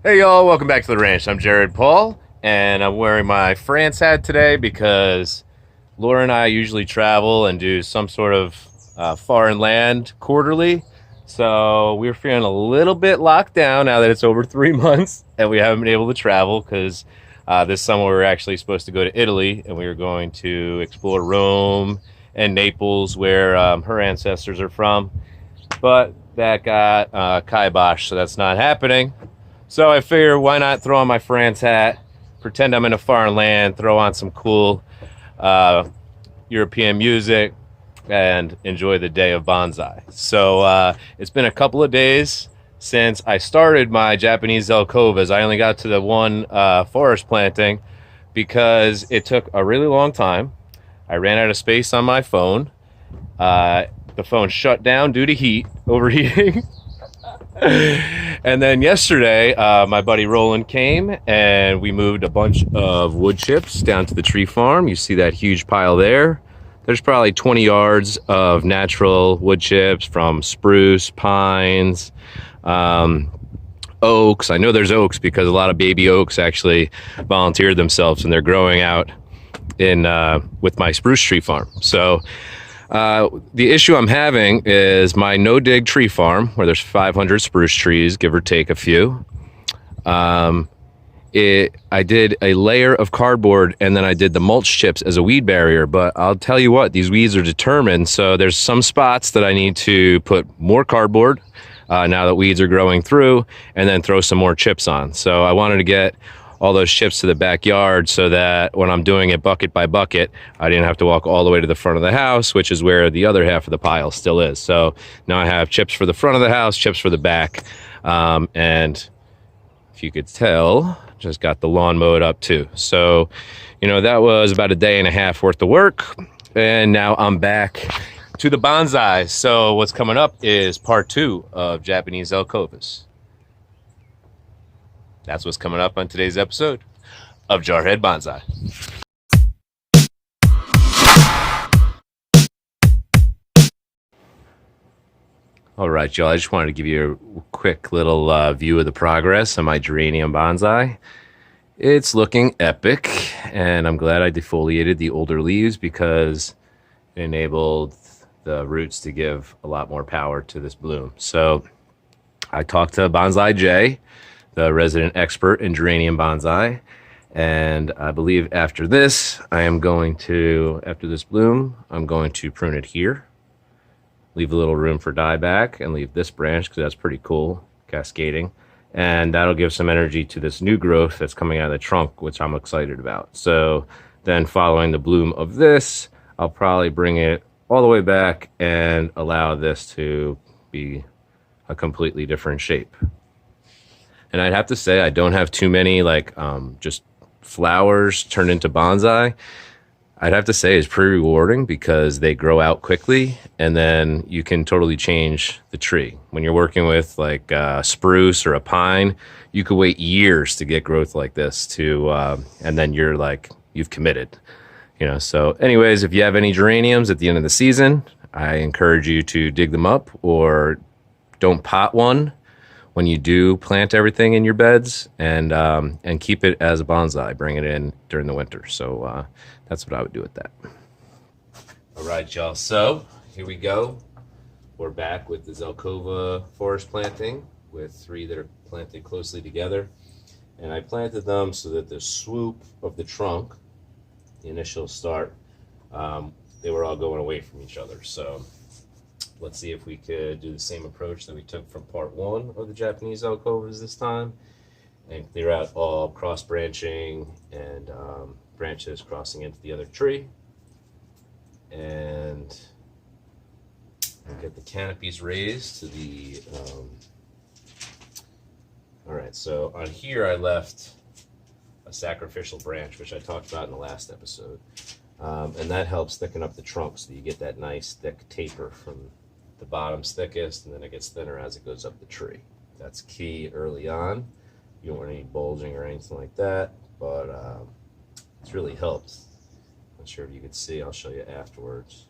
Hey y'all, welcome back to the ranch. I'm Jared Paul, and I'm wearing my France hat today because Laura and I usually travel and do some sort of foreign land quarterly. So we're feeling a little bit locked down now that it's over 3 months and we haven't been able to travel because this summer we were actually supposed to go to Italy and we were going to explore Rome and Naples, where her ancestors are from. But that got kibosh, so that's not happening. So I figure, why not throw on my France hat, pretend I'm in a foreign land, throw on some cool uh, European music, and enjoy the day of bonsai. So it's been a couple of days since I started my Japanese Zelkovas. I only got to the one forest planting because it took a really long time. I ran out of space on my phone. The phone shut down due to heat, overheating. And then yesterday, my buddy Roland came and we moved a bunch of wood chips down to the tree farm. You see that huge pile there? There's probably 20 yards of natural wood chips from spruce, pines, oaks. I know there's oaks because a lot of baby oaks actually volunteered themselves and they're growing out in with my spruce tree farm. So the issue I'm having is my no-dig tree farm, where there's 500 spruce trees, give or take a few. I did a layer of cardboard and then I did the mulch chips as a weed barrier, but I'll tell you what, these weeds are determined. So there's some spots that I need to put more cardboard now that weeds are growing through, and then throw some more chips on. So I wanted to get all those chips to the backyard so that when I'm doing it bucket by bucket, I didn't have to walk all the way to the front of the house, which is where the other half of the pile still is. So now I have chips for the front of the house, chips for the back. And if you could tell, just got the lawn mowed up too. So, that was about a day and a half worth of work. And now I'm back to the bonsai. So what's coming up is part 2 of Japanese Zelkovas. That's what's coming up on today's episode of Jarhead Bonsai. All right, y'all. I just wanted to give you a quick little view of the progress of my geranium bonsai. It's looking epic, and I'm glad I defoliated the older leaves because it enabled the roots to give a lot more power to this bloom. So I talked to Bonsai Jay, the resident expert in geranium bonsai. And I believe after this, after this bloom, I'm going to prune it here. Leave a little room for dieback and leave this branch because that's pretty cool, cascading. And that'll give some energy to this new growth that's coming out of the trunk, which I'm excited about. So then following the bloom of this, I'll probably bring it all the way back and allow this to be a completely different shape. And I'd have to say I don't have too many just flowers turned into bonsai. I'd have to say it's pretty rewarding because they grow out quickly and then you can totally change the tree. When you're working with like spruce or a pine, you could wait years to get growth like this and then you've committed. So anyways, if you have any geraniums at the end of the season, I encourage you to dig them up or don't pot one when you do plant everything in your beds, and keep it as a bonsai. Bring it in during the winter. So that's what I would do with that. All right, y'all. So here we go. We're back with the Zelkova forest planting with 3 that are planted closely together. And I planted them so that the swoop of the trunk, the initial start, they were all going away from each other. So let's see if we could do the same approach that we took from part 1 of the Japanese Zelkovas this time and clear out all cross branching and branches crossing into the other tree, and get the canopies raised to the all right, so on here I left a sacrificial branch, which I talked about in the last episode, and that helps thicken up the trunk so you get that nice thick taper from the bottom's thickest, and then it gets thinner as it goes up the tree. That's key early on. You don't want any bulging or anything like that, but it's really helped. Not sure if you can see, I'll show you afterwards.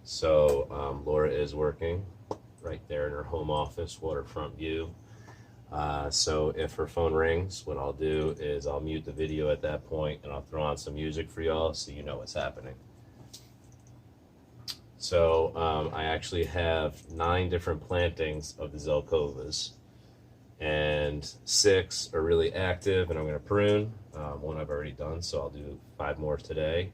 So Laura is working right there in her home office, waterfront view. So if her phone rings, what I'll do is I'll mute the video at that point and I'll throw on some music for y'all so you know what's happening. So I actually have 9 different plantings of the Zelkovas, and 6 are really active and I'm going to prune. 1 I've already done, so I'll do 5 more today,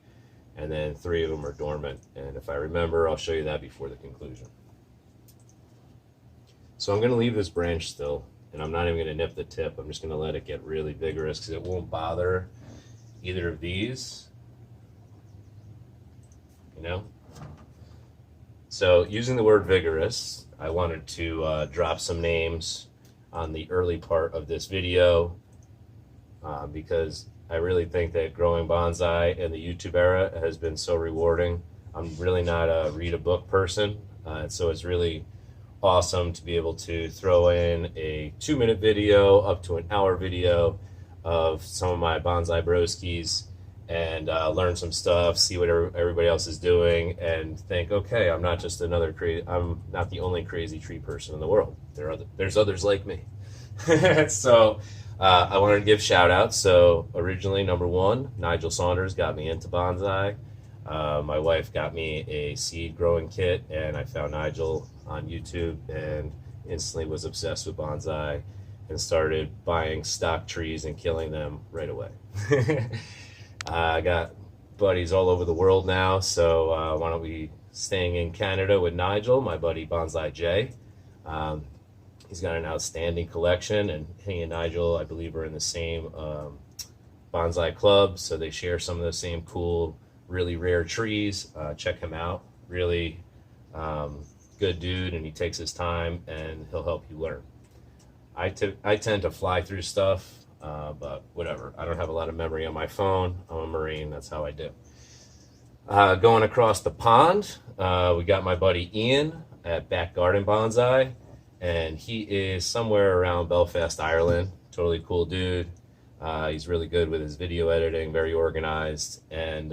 and then 3 of them are dormant, and if I remember, I'll show you that before the conclusion. So I'm going to leave this branch still, and I'm not even going to nip the tip. I'm just going to let it get really vigorous because it won't bother either of these, you know. So using the word vigorous, I wanted to drop some names on the early part of this video because I really think that growing bonsai in the YouTube era has been so rewarding. I'm really not a read a book person, so it's really awesome to be able to throw in a 2-minute video up to an hour video of some of my bonsai broskies and learn some stuff, see what everybody else is doing, and think, okay, I'm not just another I'm not the only crazy tree person in the world. There's others like me. So I wanted to give shout outs. So originally, number 1, Nigel Saunders got me into bonsai. My wife got me a seed growing kit, and I found Nigel on YouTube and instantly was obsessed with bonsai and started buying stock trees and killing them right away. I got buddies all over the world now, so why don't we staying in Canada with Nigel, my buddy Bonsai Jay. He's got an outstanding collection, and he and Nigel, I believe, are in the same bonsai club, so they share some of the same cool, really rare trees. Check him out. Really good dude, and he takes his time, and he'll help you learn. I tend to fly through stuff, but whatever. I don't have a lot of memory on my phone. I'm a Marine. That's how I do. Going across the pond, we got my buddy Ian at Back Garden Bonsai, and he is somewhere around Belfast, Ireland. Totally cool dude. He's really good with his video editing, very organized, and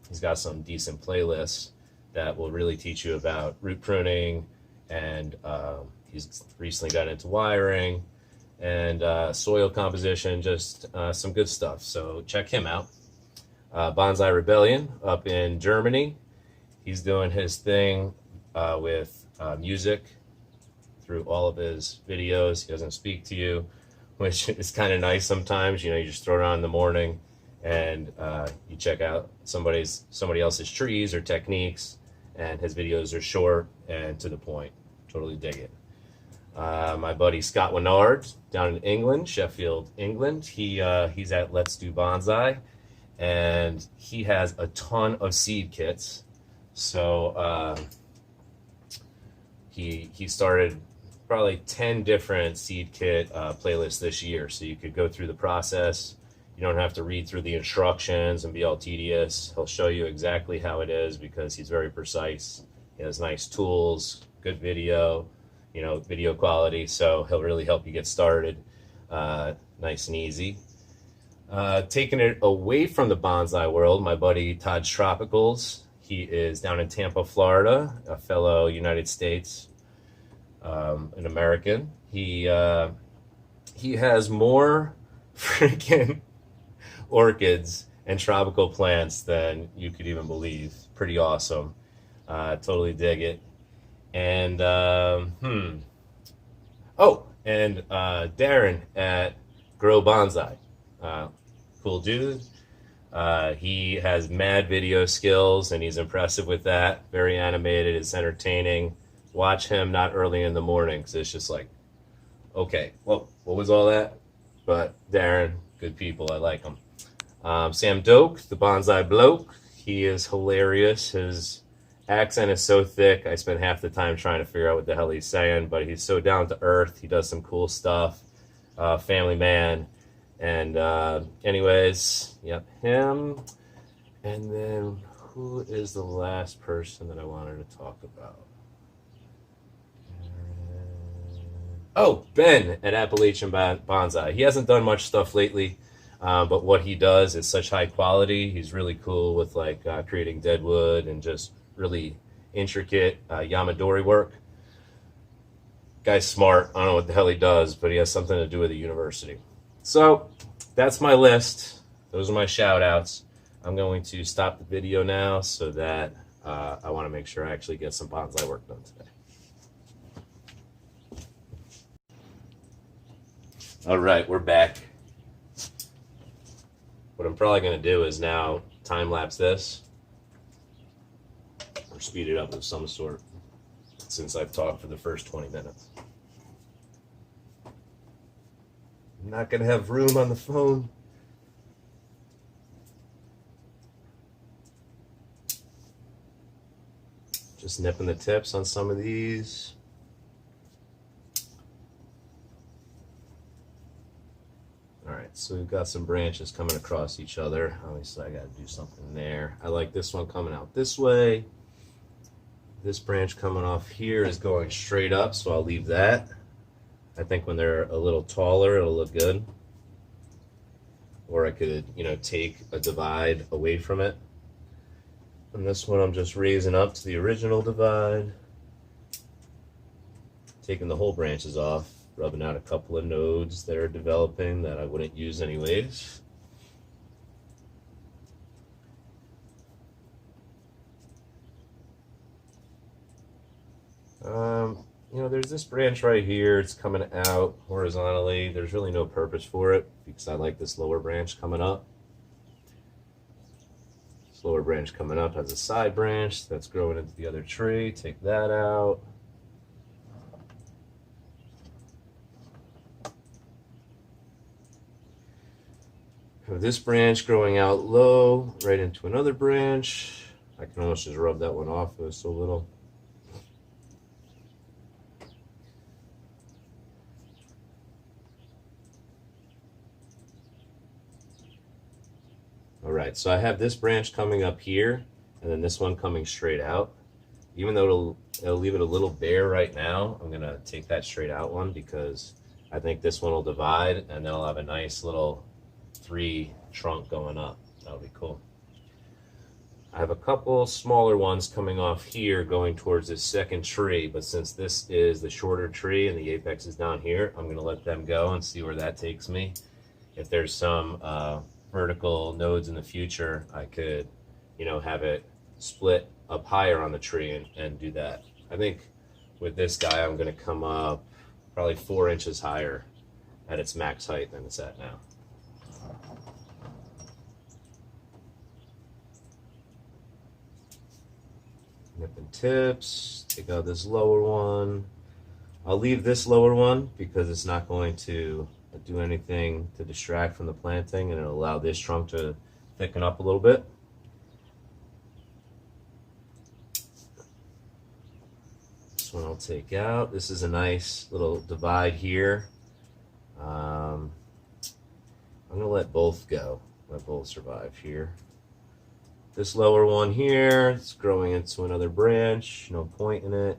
he's got some decent playlists that will really teach you about root pruning, and he's recently got into wiring and soil composition, just some good stuff. So check him out. Bonsai Rebellion up in Germany. He's doing his thing with music through all of his videos. He doesn't speak to you, which is kind of nice sometimes. You know, you just throw it on in the morning and you check out somebody else's trees or techniques, and his videos are short and to the point. Totally dig it. My buddy Scott Winard down in England, Sheffield, England. He's at Let's Do Bonsai, and he has a ton of seed kits. So he started probably 10 different seed kit playlists this year, so you could go through the process. You don't have to read through the instructions and be all tedious. He'll show you exactly how it is because he's very precise. He has nice tools, good video, you know, video quality, so he'll really help you get started nice and easy. Taking it away from the bonsai world, my buddy Todd's Tropicals. He is down in Tampa, Florida, a fellow United States, an American. He has more freaking orchids and tropical plants than you could even believe. Pretty awesome. Totally dig it. And Darren at Grow Bonsai. Cool dude. He has mad video skills and he's impressive with that. Very animated, it's entertaining. Watch him not early in the morning because it's just like, okay, well, what was all that? But Darren, good people, I like him. Sam Doak, the bonsai bloke, he is hilarious. His accent is so thick, I spent half the time trying to figure out what the hell he's saying, but he's so down to earth. He does some cool stuff. Family man. And anyways, yep, him. And then who is the last person that I wanted to talk about? Oh, Ben at Appalachian Bonsai. He hasn't done much stuff lately, but what he does is such high quality. He's really cool with like creating deadwood and just really intricate Yamadori work. Guy's smart. I don't know what the hell he does, but he has something to do with the university. So that's my list. Those are my shout outs. I'm going to stop the video now so that I want to make sure I actually get some bonsai work done today. All right, we're back. What I'm probably going to do is now time lapse this or speed it up of some sort since I've talked for the first 20 minutes. I'm not going to have room on the phone. Just nipping the tips on some of these. All right, so we've got some branches coming across each other. Obviously, I got to do something there. I like this one coming out this way. This branch coming off here is going straight up, so I'll leave that. I think when they're a little taller, it'll look good. Or I could, take a divide away from it. And this one I'm just raising up to the original divide. Taking the whole branches off, rubbing out a couple of nodes that are developing that I wouldn't use anyways. There's this branch right here. It's coming out horizontally. There's really no purpose for it because I like this lower branch coming up. This lower branch coming up has a side branch that's growing into the other tree. Take that out. Have this branch growing out low right into another branch. I can almost just rub that one off. It was so little. All right, so I have this branch coming up here, and then this one coming straight out. Even though it'll leave it a little bare right now, I'm gonna take that straight out one because I think this one will divide, and then I'll have a nice little 3 trunk going up. That'll be cool. I have a couple smaller ones coming off here going towards this second tree, but since this is the shorter tree and the apex is down here, I'm gonna let them go and see where that takes me. If there's some vertical nodes in the future, I could, have it split up higher on the tree and do that. I think with this guy, I'm gonna come up probably 4 inches higher at its max height than it's at now. Nipping tips, take out this lower one. I'll leave this lower one because it's not going to do anything to distract from the planting, and it'll allow this trunk to thicken up a little bit. This one I'll take out. This is a nice little divide here. I'm gonna let both go, let both survive here. This lower one here, it's growing into another branch, no point in it.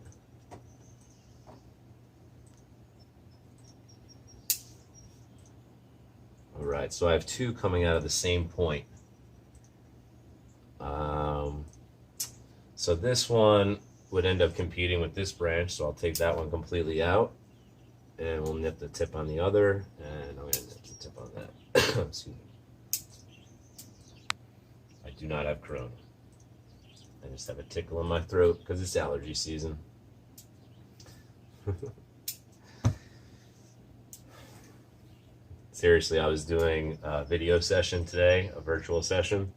All right, so I have 2 coming out of the same point. So this one would end up competing with this branch, so I'll take that one completely out, and we'll nip the tip on the other, and I'm gonna nip the tip on that. Excuse me. I do not have corona. I just have a tickle in my throat because it's allergy season. Seriously, I was doing a video session today, a virtual session,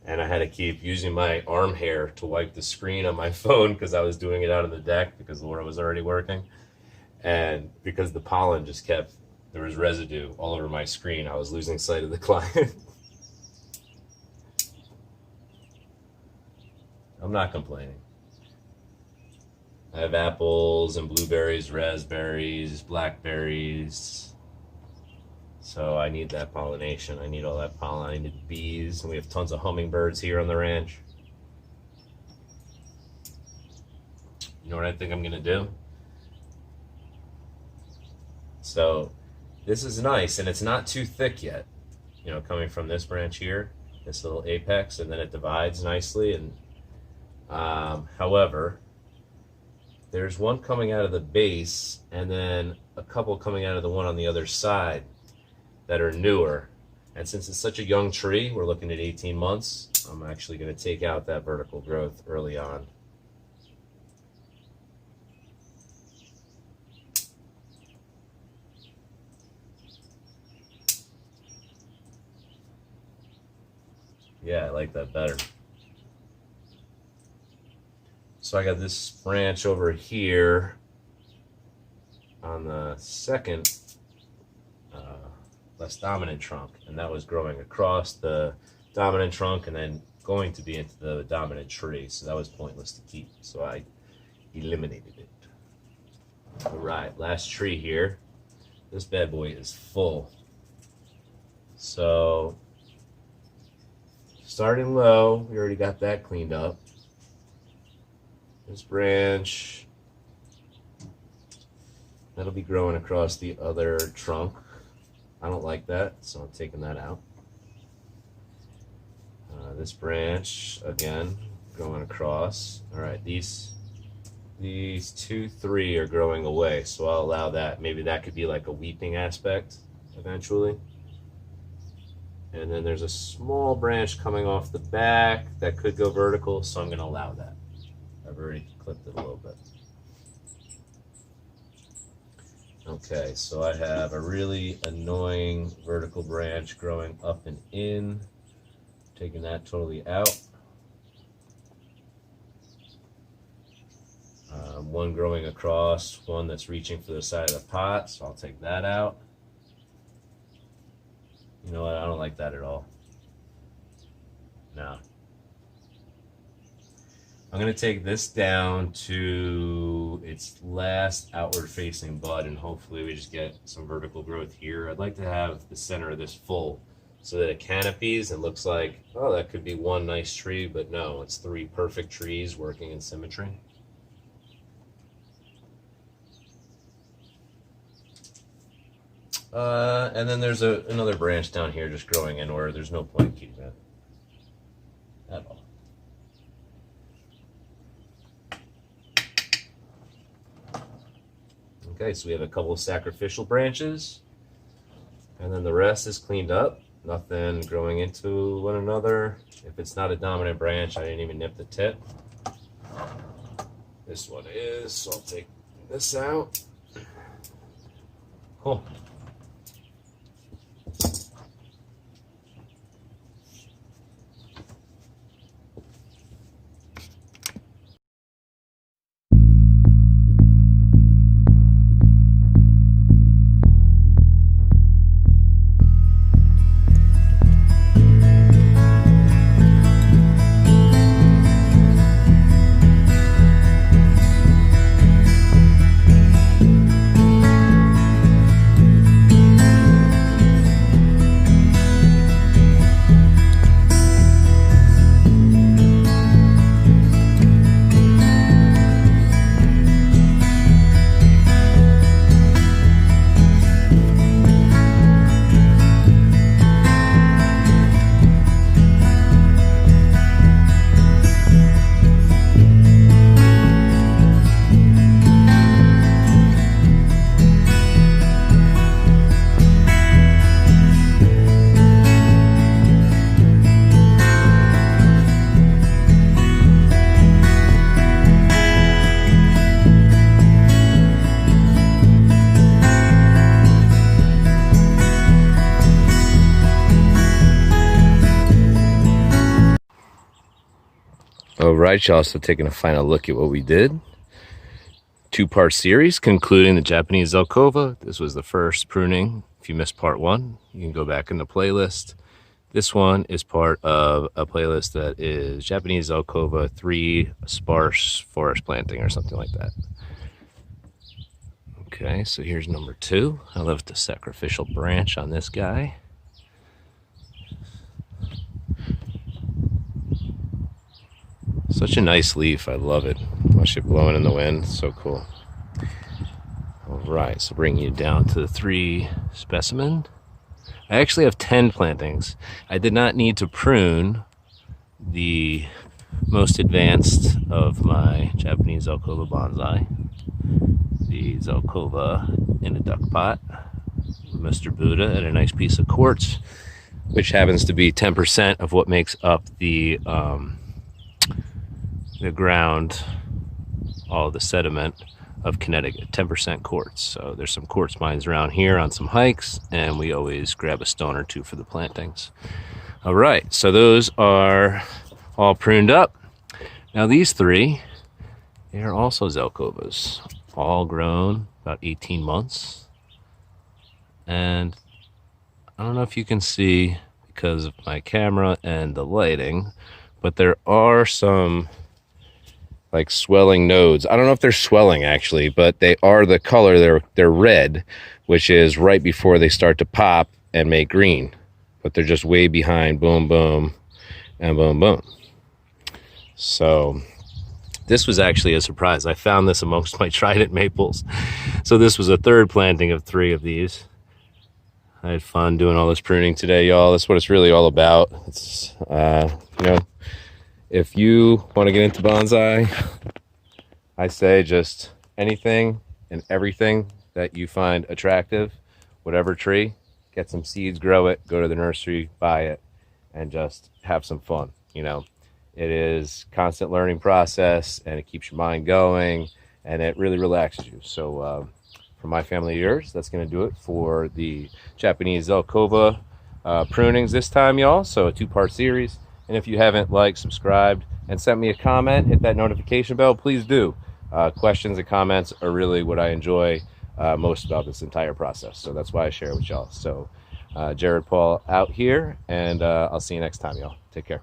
and I had to keep using my arm hair to wipe the screen on my phone because I was doing it out on the deck because Laura was already working. And because the pollen just kept, there was residue all over my screen, I was losing sight of the client. I'm not complaining. I have apples and blueberries, raspberries, blackberries. So I need that pollination. I need all that pollen. I need bees. And we have tons of hummingbirds here on the ranch. You know what I think I'm gonna do? So this is nice, and it's not too thick yet. Coming from this branch here, this little apex, and then it divides nicely. And however, there's one coming out of the base and then a couple coming out of the one on the other side that are newer. And since it's such a young tree, we're looking at 18 months, I'm actually going to take out that vertical growth early on. Yeah, I like that better. So I got this branch over here on the second less dominant trunk, and that was growing across the dominant trunk and then going to be into the dominant tree, so that was pointless to keep, so I eliminated it. All right, last tree here. This bad boy is full. So starting low, we already got that cleaned up. This branch, that'll be growing across the other trunk. I don't like that, so I'm taking that out. This branch, again, going across. All right, these 2, 3 are growing away, so I'll allow that. Maybe that could be like a weeping aspect eventually. And then there's a small branch coming off the back that could go vertical, so I'm going to allow that. I've already clipped it a little bit. Okay, so I have a really annoying vertical branch growing up and in. Taking that totally out. One growing across, one that's reaching for the side of the pot, so I'll take that out. You know what, I don't like that at all. No. I'm going to take this down to its last outward facing bud, and hopefully we just get some vertical growth here. I'd like to have the center of this full so that it canopies and looks like, oh, that could be one nice tree, but no, it's 3 perfect trees working in symmetry. And then there's another branch down here just growing in where there's no point keeping it at all. Okay, so we have a couple of sacrificial branches, and then the rest is cleaned up. Nothing growing into one another. If it's not a dominant branch, I didn't even nip the tip. This one is, so I'll take this out. Cool. All right, y'all, so taking a final look at what we did. 2-part series concluding the Japanese Zelkova. This was the first pruning. If you missed part 1, you can go back in the playlist. This one is part of a playlist that is Japanese Zelkova 3 sparse forest planting or something like that. Okay, so here's number 2. I love the sacrificial branch on this guy. Such a nice leaf, I love it. Watch it blowing in the wind, so cool. All right, so bringing you down to the 3 specimen. I actually have 10 plantings. I did not need to prune the most advanced of my Japanese Zelkova bonsai. The Zelkova in a duck pot, Mr. Buddha, and a nice piece of quartz, which happens to be 10% of what makes up the ground, all the sediment of Connecticut, 10% quartz. So there's some quartz mines around here on some hikes, and we always grab a stone or two for the plantings. All right, so those are all pruned up. Now these three, they are also Zelkovas, all grown about 18 months. And I don't know if you can see because of my camera and the lighting, but there are some like swelling nodes. I don't know if they're swelling actually, but they are the color. They're red, which is right before they start to pop and make green. But they're just way behind. Boom, boom, and boom, boom. So this was actually a surprise. I found this amongst my trident maples. So this was a third planting of 3 of these. I had fun doing all this pruning today, y'all. That's what it's really all about. It's, you know, if you want to get into bonsai, I say just anything and everything that you find attractive, whatever tree, get some seeds, grow it, go to the nursery, buy it, and just have some fun. You know, it is constant learning process, and it keeps your mind going, and it really relaxes you. So for my family, yours, that's going to do it for the Japanese Zelkova prunings this time, y'all. So a 2-part series. And if you haven't liked, subscribed, and sent me a comment, hit that notification bell, please do. Questions and comments are really what I enjoy most about this entire process. So that's why I share it with y'all. So Jared Paul out here, and I'll see you next time, y'all. Take care.